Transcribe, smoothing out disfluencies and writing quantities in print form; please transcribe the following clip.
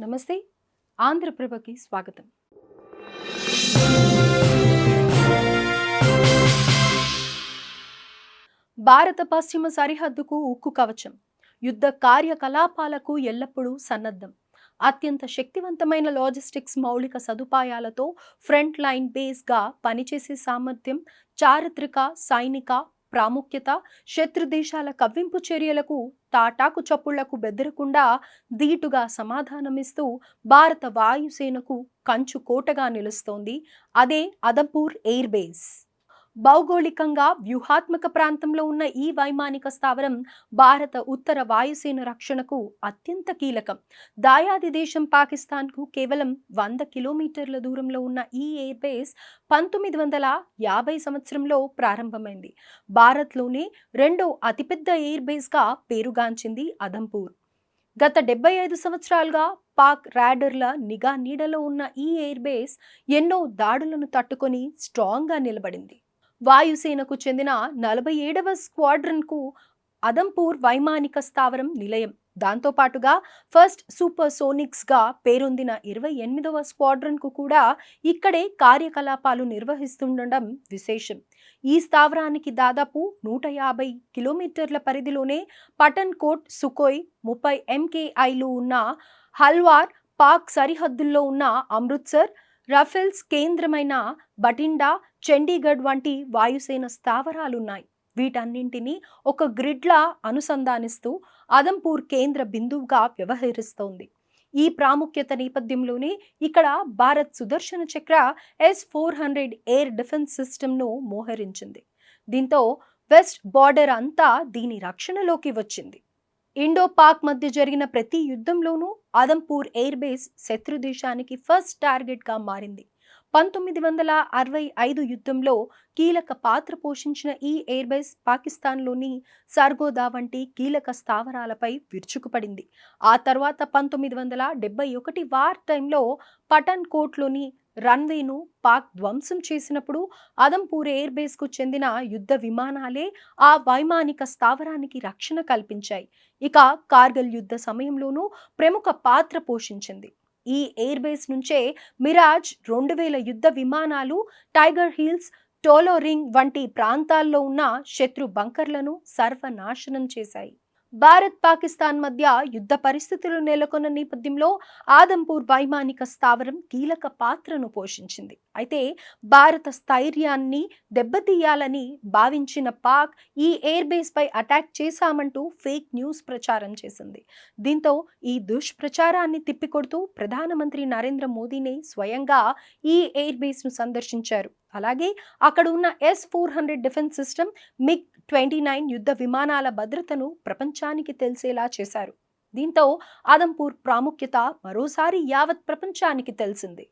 నమస్తే. ఆంధ్రప్రభకి స్వాగతం. భారత పశ్చిమ సరిహద్దుకు ఉక్కు కవచం, యుద్ధ కార్యకలాపాలకు ఎల్లప్పుడూ సన్నద్ధం. అత్యంత శక్తివంతమైన లాజిస్టిక్స్ మౌలిక సదుపాయాలతో ఫ్రంట్ లైన్ బేస్గా పనిచేసే సామర్థ్యం, చారిత్రక సైనిక ప్రాముఖ్యత, శత్రు దేశాల కవ్వింపు చర్యలకు తాటాకు చప్పుళ్లకు బెదరకుండా ధీటుగా సమాధానమిస్తూ భారత వాయుసేనకు కంచు కోటగా నిలుస్తోంది. అదే అదంపూర్ ఎయిర్ బేస్. భౌగోళికంగా వ్యూహాత్మక ప్రాంతంలో ఉన్న ఈ వైమానిక స్థావరం భారత ఉత్తర వాయుసేన రక్షణకు అత్యంత కీలకం. దాయాది దేశం పాకిస్తాన్కు కేవలం 100 కిలోమీటర్ల దూరంలో ఉన్న ఈ ఎయిర్ బేస్ 1950 సంవత్సరంలో ప్రారంభమైంది. భారత్లోనే రెండో అతిపెద్ద ఎయిర్ బేస్గా పేరుగాంచింది అదంపూర్. గత 75 సంవత్సరాలుగా పాక్ ర్యాడర్ల నిఘా నీడలో ఉన్న ఈ ఎయిర్ బేస్ ఎన్నో దాడులను తట్టుకొని స్ట్రాంగ్గా నిలబడింది. వాయుసేనకు చెందిన 47వ స్క్వాడ్రన్కు అదంపూర్ వైమానిక స్థావరం నిలయం. దాంతోపాటుగా ఫస్ట్ సూపర్ సోనిక్స్గా పేరొందిన 28వ స్క్వాడ్రన్కు కూడా ఇక్కడే కార్యకలాపాలు నిర్వహిస్తుండడం విశేషం. ఈ స్థావరానికి దాదాపు 150 కిలోమీటర్ల పరిధిలోనే పఠన్ కోట్, సుకోయ్ 30 MKIలు ఉన్న హల్వార్, పాక్ సరిహద్దుల్లో ఉన్న అమృత్సర్, రఫేల్స్ కేంద్రమైన బటిండా, చండీగఢ్ వంటి వాయుసేన స్థావరాలున్నాయి. వీటన్నింటినీ ఒక గ్రిడ్లా అనుసంధానిస్తూ అదంపూర్ కేంద్ర బిందువుగా వ్యవహరిస్తోంది. ఈ ప్రాముఖ్యత నేపథ్యంలోనే ఇక్కడ భారత్ సుదర్శన చక్ర S-400 ఎయిర్ డిఫెన్స్ సిస్టమ్ను మోహరించింది. దీంతో వెస్ట్ బార్డర్ అంతా దీని రక్షణలోకి వచ్చింది. ఇండో పాక్ మధ్య జరిగిన ప్రతి యుద్ధంలోనూ అదంపూర్ ఎయిర్ బేస్ శత్రు దేశానికి ఫస్ట్ టార్గెట్గా మారింది. 1965 యుద్ధంలో కీలక పాత్ర పోషించిన ఈ ఎయిర్ బేస్ పాకిస్తాన్లోని సర్గోదా వంటి కీలక స్థావరాలపై విరుచుకుపడింది. ఆ తర్వాత 1971 వార్ టైంలో పఠాన్ కోట్లోని రన్వేను పాక్ ధ్వంసం చేసినప్పుడు అదంపూర్ ఎయిర్ బేస్కు చెందిన యుద్ధ విమానాలే ఆ వైమానిక స్థావరానికి రక్షణ కల్పించాయి. ఇక కార్గిల్ యుద్ధ సమయంలోనూ ప్రముఖ పాత్ర పోషించింది. ఈ ఎయిర్ బేస్ నుంచే మిరాజ్ 2000 యుద్ధ విమానాలు టైగర్ హిల్స్, టోలోరింగ్ వంటి ప్రాంతాల్లో ఉన్న శత్రు బంకర్లను సర్వనాశనం చేశాయి. భారత్ పాకిస్తాన్ మధ్య యుద్ధ పరిస్థితులు నెలకొన్న నేపథ్యంలో ఆదంపూర్ వైమానిక స్థావరం కీలక పాత్రను పోషించింది. అయితే భారత స్థైర్యాన్ని దెబ్బతీయాలని భావించిన పాక్ ఈ ఎయిర్ బేస్ పై అటాక్ చేశామంటూ ఫేక్ న్యూస్ ప్రచారం చేసింది. దీంతో ఈ దుష్ప్రచారాన్ని తిప్పికొడుతూ ప్రధానమంత్రి నరేంద్ర మోదీనే స్వయంగా ఈ ఎయిర్ బేస్ ను సందర్శించారు. అలాగే అక్కడ ఉన్న S-400 డిఫెన్స్ సిస్టమ్, MiG-29 యుద్ధ విమానాల భద్రతను ప్రపంచానికి తెలిసేలా చేశారు. దీంతో అదంపూర్ ప్రాముఖ్యత మరోసారి యావత్ ప్రపంచానికి తెలిసింది.